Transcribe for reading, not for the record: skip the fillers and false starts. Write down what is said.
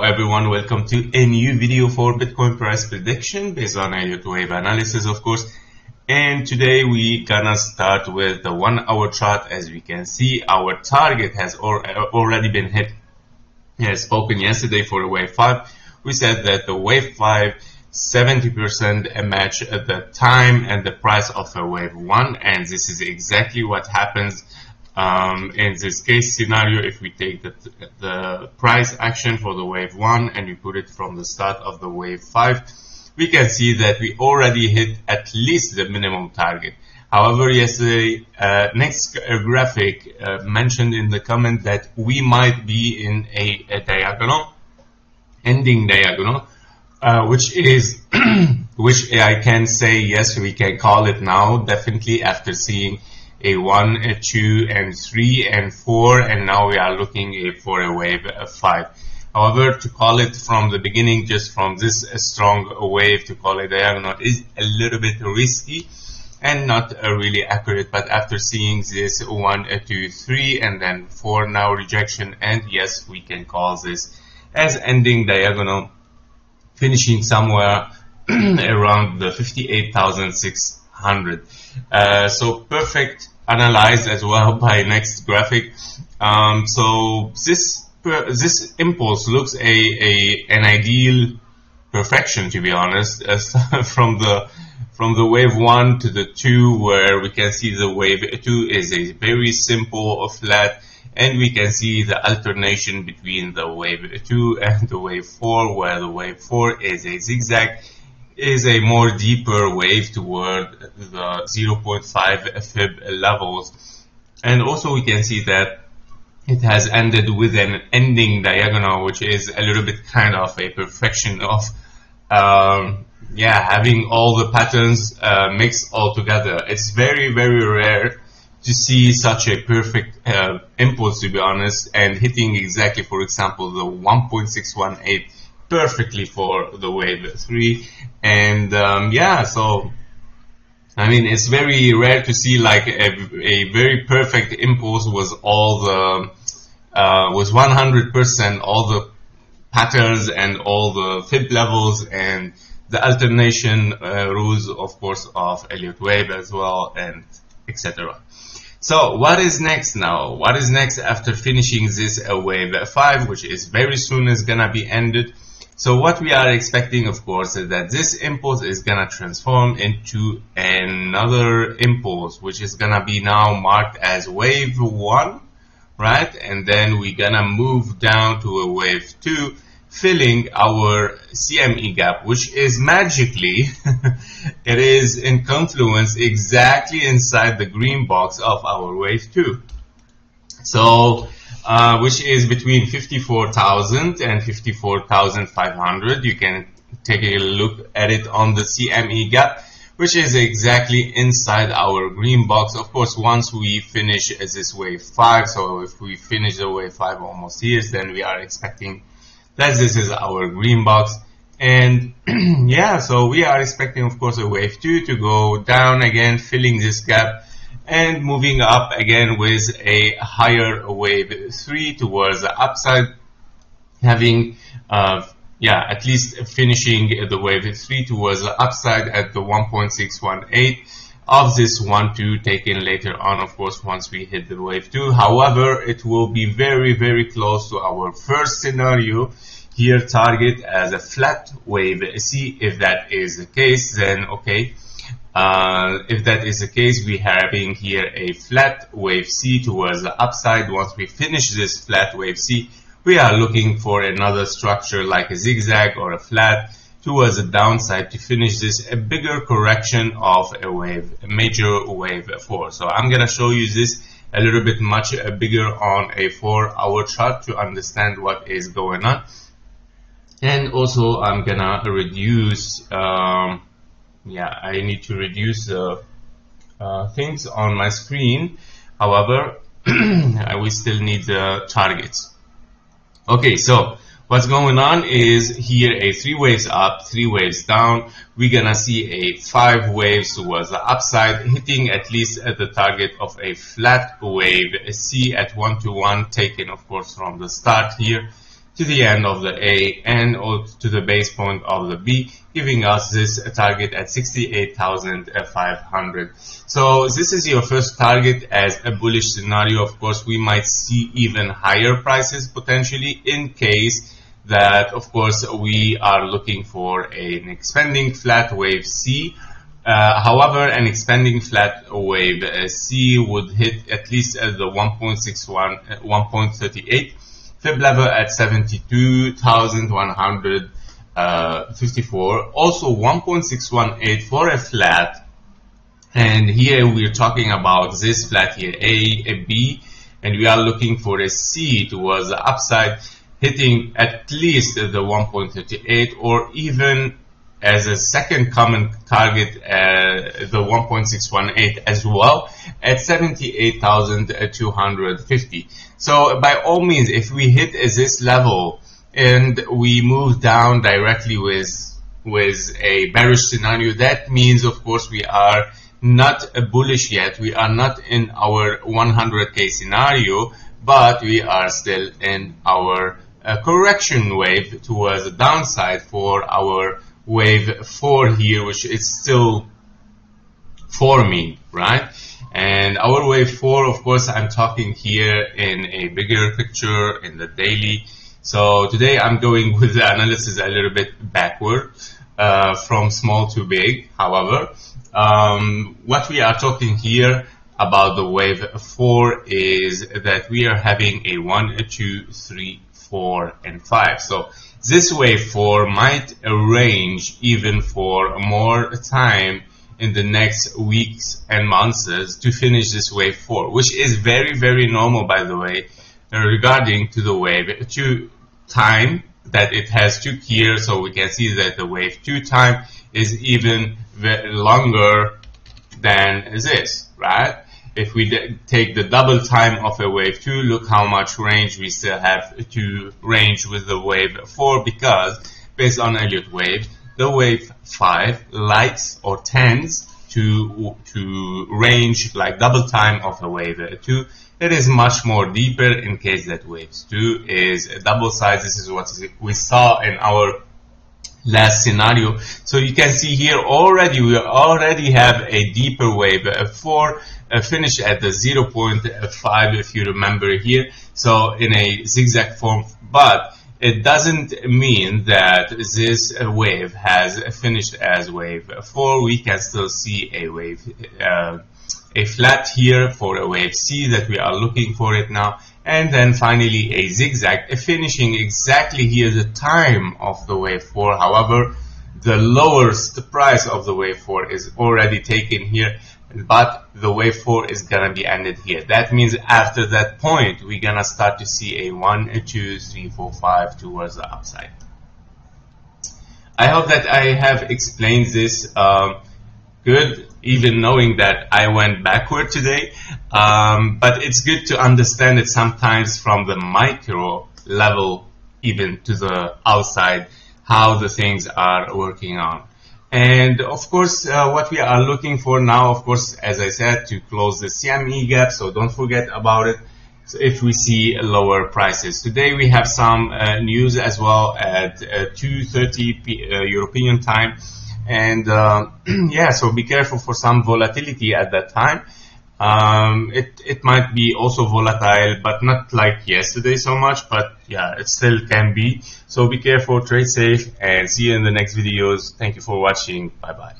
everyone, welcome to a new video for Bitcoin price prediction based on Elliott Wave analysis, of course. And today we gonna start with the 1 hour chart. As we can see, our target has already been hit. As spoken yesterday for the wave 5, we said that the wave 5 70% match the time and the price of a wave 1, and this is exactly what happens in this case scenario. If we take the price action for the wave 1 and we put it from the start of the wave 5, we can see that we already hit at least the minimum target. However, yesterday, next graphic mentioned in the comment that we might be in a diagonal, ending diagonal, which is, which I can say, yes, we can call it now, definitely after seeing a 1, a 2, and 3, and 4, and now we are looking for a wave 5. However, to call it from the beginning, just from this strong wave, to call it diagonal is a little bit risky and not really accurate. But after seeing this 1, 2, 3, and then 4, now rejection, and yes, we can call this as ending diagonal, finishing somewhere around the 58,600. So perfect analyzed as well by next graphic. So this impulse looks an ideal perfection, to be honest, from the wave 1 to the 2, where we can see the wave 2 is a very simple flat, and we can see the alternation between the wave 2 and the wave 4, where the wave 4 is a zigzag, is a more deeper wave toward the 0.5 fib levels. And also we can see that it has ended with an ending diagonal, which is a little bit kind of a perfection of having all the patterns mixed all together. It's very, very rare to see such a perfect impulse, to be honest, and hitting exactly, for example, the 1.618 perfectly for the wave 3. And so I mean, it's very rare to see like a very perfect impulse was all the was 100% all the patterns and all the fib levels and the alternation rules, of course, of Elliott Wave as well, and etc. So what is next now? What is next after finishing this wave 5, which is very soon is gonna be ended? So what we are expecting, of course, is that this impulse is gonna transform into another impulse, which is gonna be now marked as wave 1, right? And then we're gonna move down to a wave 2, filling our CME gap, which is magically, it is in confluence exactly inside the green box of our wave 2. So, which is between 54,000 and 54,500. You can take a look at it on the CME gap, which is exactly inside our green box. Of course, once we finish this wave 5, so if we finish the wave 5 almost here, then we are expecting that this is our green box. And so we are expecting, of course, a wave 2 to go down again, filling this gap, and moving up again with a higher wave 3 towards the upside, having at least finishing the wave 3 towards the upside at the 1.618 of this 1-2 taken later on, of course, once we hit the wave 2. However, it will be very, very close to our first scenario here, target as a flat wave C. If that is the case, then okay. If that is the case, we are having here a flat wave C towards the upside. Once we finish this flat wave C, we are looking for another structure like a zigzag or a flat towards the downside to finish this a bigger correction of a major wave 4. So I'm gonna show you this a little bit much bigger on a 4-hour chart to understand what is going on. And also I'm gonna reduce I need to reduce things on my screen. However, we still need the targets. Okay, so what's going on is here a 3 waves up, 3 waves down. We're gonna see a 5 waves towards the upside, hitting at least at the target of a flat wave C at 1-to-1, taken of course from the start here, to the end of the A and to the base point of the B, giving us this target at 68,500. So this is your first target as a bullish scenario. Of course, we might see even higher prices potentially in case that, of course, we are looking for an expanding flat wave C. However, an expanding flat wave C would hit at least at the 1.38 fib level at 72,154. Also 1.618 for a flat. And here we're talking about this flat here, a B, and we are looking for a C towards the upside, hitting at least the 1.38 or even as a second common target, the 1.618 as well at 78,250. So by all means, if we hit this level and we move down directly with a bearish scenario, that means, of course, we are not bullish yet. We are not in our 100K scenario, but we are still in our correction wave towards the downside for our wave 4 here, which is still forming, right? And our wave 4, of course, I'm talking here in a bigger picture in the daily. So today I'm going with the analysis a little bit backward, from small to big. However, what we are talking here about the wave 4 is that we are having a 1, 2, 3, 4, and 5. So this wave 4 might range even for more time in the next weeks and months to finish this wave 4, which is very, very normal, by the way, regarding to the wave 2 time, that it has 2 here. So we can see that the wave 2 time is even longer than this, right? If we take the double time of a wave 2, look how much range we still have to range with the wave 4, because based on Elliott Wave, the wave 5 likes or tends to range like double time of a wave 2. It is much more deeper in case that wave 2 is a double size. This is what we saw in our last scenario. So you can see here already we already have a deeper wave 4 finish at the 0.5 if you remember here, so in a zigzag form, but it doesn't mean that this wave has finished as wave 4. We can still see a wave, a flat here for a wave C that we are looking for it now, and then finally a zigzag finishing exactly here the time of the wave 4. However, the lowest price of the wave 4 is already taken here, but the wave 4 is gonna be ended here. That means after that point we're gonna start to see a 1, 2, 3, 4, 5 towards the upside. I hope that I have explained this good, even knowing that I went backward today, but it's good to understand it sometimes from the micro level even to the outside, how the things are working on. And of course, what we are looking for now, of course, as I said, to close the CME gap, so don't forget about it. So if we see lower prices. Today we have some news as well at 2:30 European time, and yeah, so be careful for some volatility at that time. It might be also volatile, but not like yesterday so much, but yeah, it still can be. So be careful, trade safe, and see you in the next videos. Thank you for watching. Bye bye.